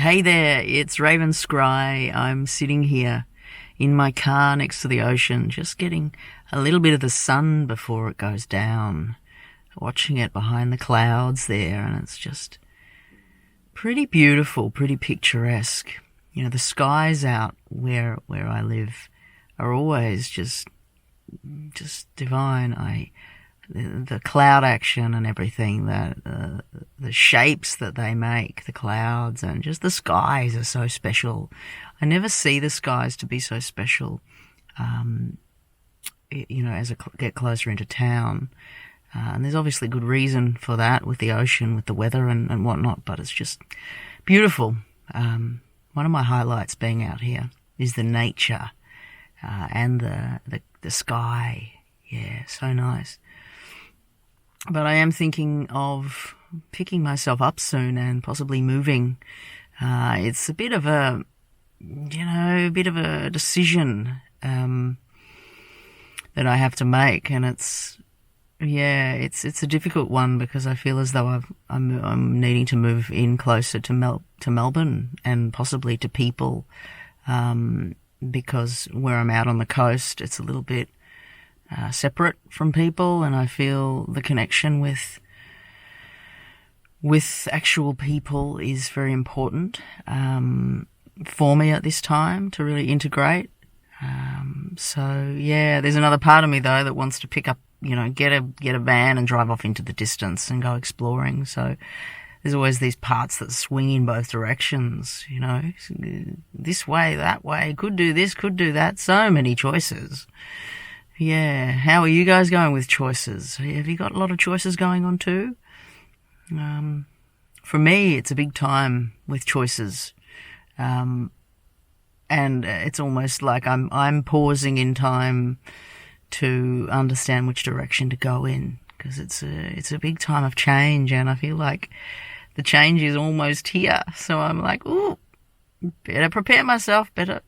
Hey there, it's Raven Scry. I'm sitting here in my car next to the ocean, just getting a little bit of the sun before it goes down, watching it behind the clouds there, and it's just pretty beautiful, pretty picturesque. You know, the skies out where I live are always just divine. The cloud action and everything, the shapes that they make, the clouds, and just the skies are so special. I never see the skies to be so special, as I get closer into town. And there's obviously good reason for that with the ocean, with the weather and whatnot, but it's just beautiful. One of my highlights being out here is the nature, and the sky. Yeah, so nice. But I am thinking of picking myself up soon and possibly moving. It's a bit of a decision that I have to make, and it's a difficult one because I feel as though I'm needing to move in closer to Melbourne and possibly to people, because where I'm out on the coast, it's a little bit separate from people, and I feel the connection with actual people is very important for me at this time to really integrate. So yeah, there's another part of me though that wants to pick up, get a van and drive off into the distance and go exploring. So there's always these parts that swing in both directions, this way, that way, could do this, could do that, so many choices. Yeah, how are you guys going with choices? Have you got a lot of choices going on too? For me, it's a big time with choices, and it's almost like I'm pausing in time to understand which direction to go in, because it's a big time of change, and I feel like the change is almost here. So I'm like, ooh, better prepare myself, better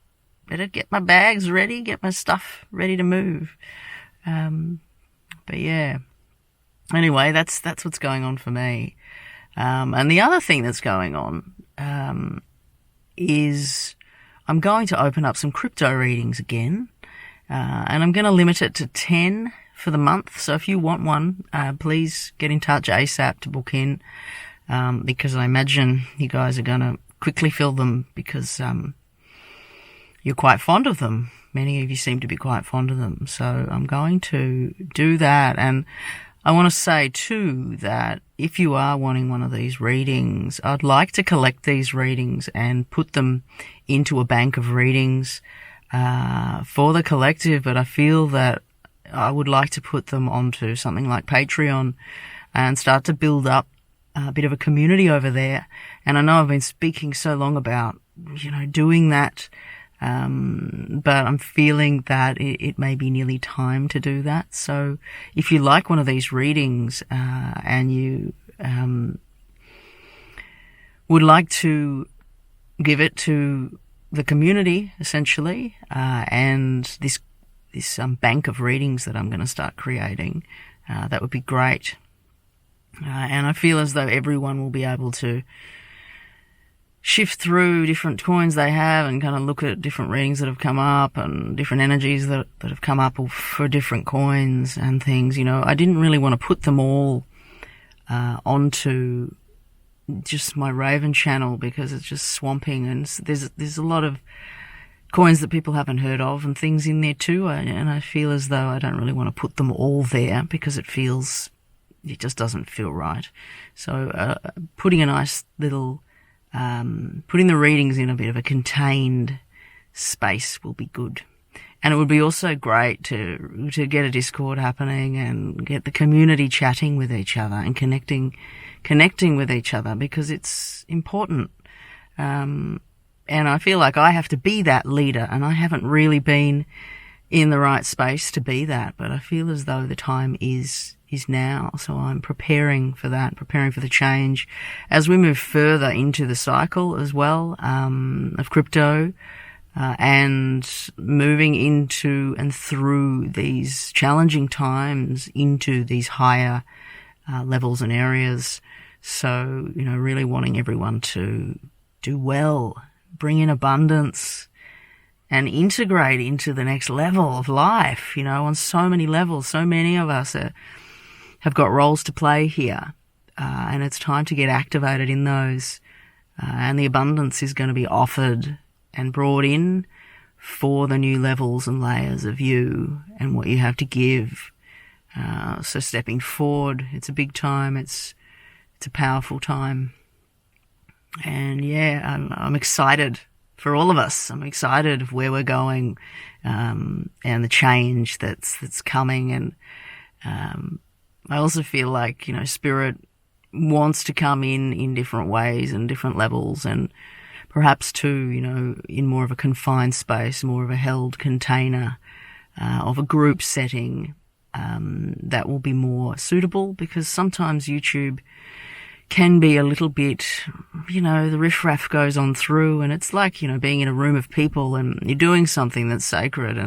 get my bags ready, get my stuff ready to move. But yeah. Anyway, that's what's going on for me. And the other thing that's going on, is I'm going to open up some crypto readings again. And I'm going to limit it to 10 for the month. So if you want one, please get in touch ASAP to book in. Because I imagine you guys are going to quickly fill them because, you're quite fond of them. Many of you seem to be quite fond of them. So I'm going to do that. And I want to say too that if you are wanting one of these readings, I'd like to collect these readings and put them into a bank of readings for the collective. But I feel that I would like to put them onto something like Patreon and start to build up a bit of a community over there. And I know I've been speaking so long about, doing that. But I'm feeling that it may be nearly time to do that. So if you like one of these readings, and you, would like to give it to the community, essentially, and this bank of readings that I'm going to start creating, that would be great. And I feel as though everyone will be able to shift through different coins they have and kind of look at different readings that have come up and different energies that have come up for different coins and things. I didn't really want to put them all onto just my Raven channel because it's just swamping, and there's a lot of coins that people haven't heard of and things in there too, and I feel as though I don't really want to put them all there because it just doesn't feel right. So putting a nice little putting the readings in a bit of a contained space will be good. And it would be also great to get a Discord happening and get the community chatting with each other and connecting with each other, because it's important. And I feel like I have to be that leader, and I haven't really been in the right space to be that, but I feel as though the time is now. So I'm preparing for that, preparing for the change as we move further into the cycle as well, of crypto, and moving into and through these challenging times into these higher levels and areas. So, really wanting everyone to do well, bring in abundance, and integrate into the next level of life, on so many levels. So many of us have got roles to play here, and it's time to get activated in those. And the abundance is going to be offered and brought in for the new levels and layers of you and what you have to give. So stepping forward, it's a big time. It's a powerful time. And yeah, I'm excited for all of us. I'm excited of where we're going, and the change that's coming. And I also feel like, Spirit wants to come in different ways and different levels, and perhaps too, in more of a confined space, more of a held container, of a group setting, that will be more suitable, because sometimes YouTube can be a little bit, the riffraff goes on through, and it's like, being in a room of people and you're doing something that's sacred,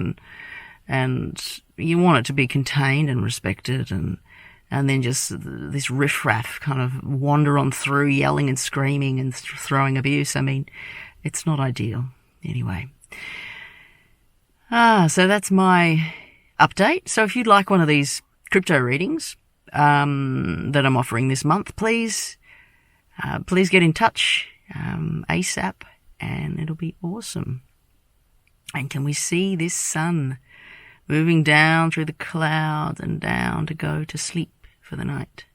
and you want it to be contained and respected, and then just this riffraff kind of wander on through, yelling and screaming and throwing abuse. I mean, it's not ideal. Anyway. So that's my update. So if you'd like one of these crypto readings, that I'm offering this month, please get in touch, ASAP, and it'll be awesome. And can we see this sun moving down through the clouds and down to go to sleep for the night?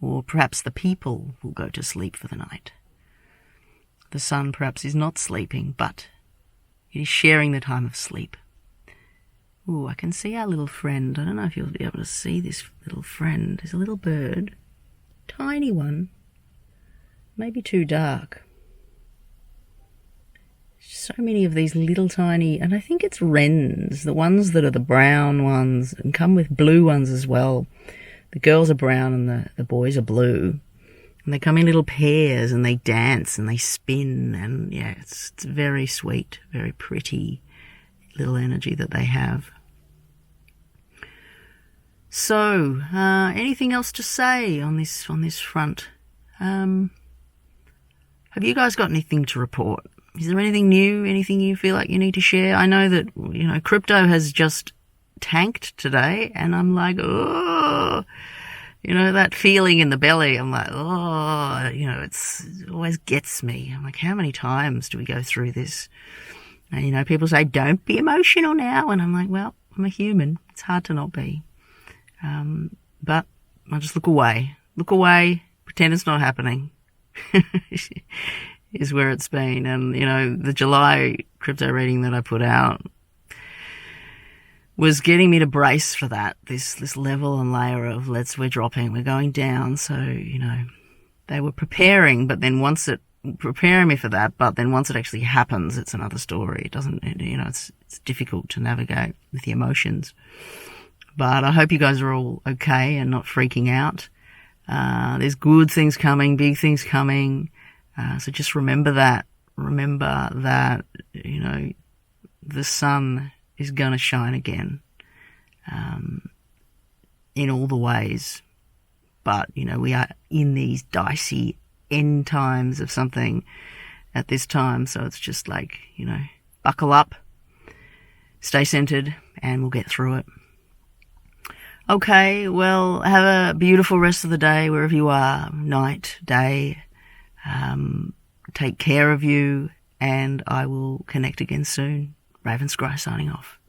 Or perhaps the people will go to sleep for the night. The sun perhaps is not sleeping, but it is sharing the time of sleep. Ooh, I can see our little friend. I don't know if you'll be able to see this little friend. There's a little bird. Tiny one. Maybe too dark. So many of these little tiny, and I think it's wrens, the ones that are the brown ones, and come with blue ones as well. The girls are brown and the boys are blue. And they come in little pairs and they dance and they spin, and yeah, it's very sweet, very pretty little energy that they have. So, anything else to say on this front? Have you guys got anything to report? Is there anything new? Anything you feel like you need to share? I know that, crypto has just tanked today, and I'm like, oh, that feeling in the belly. I'm like, oh, it always gets me. I'm like, how many times do we go through this? And, people say, don't be emotional now. And I'm like, well, I'm a human. It's hard to not be. But I'll just look away, pretend it's not happening, is where it's been. And, the July crypto reading that I put out was getting me to brace for that, this level and layer of we're dropping, we're going down. So, they were preparing, but then preparing me for that, but then once it actually happens, it's another story. It doesn't, it's difficult to navigate with the emotions. But I hope you guys are all okay and not freaking out. There's good things coming, big things coming. So just remember that. Remember that, the sun is going to shine again, in all the ways. But, we are in these dicey end times of something at this time. So it's just like, buckle up, stay centered, and we'll get through it. Okay, well, have a beautiful rest of the day wherever you are, night, day. Take care of you, and I will connect again soon. Raven Scry signing off.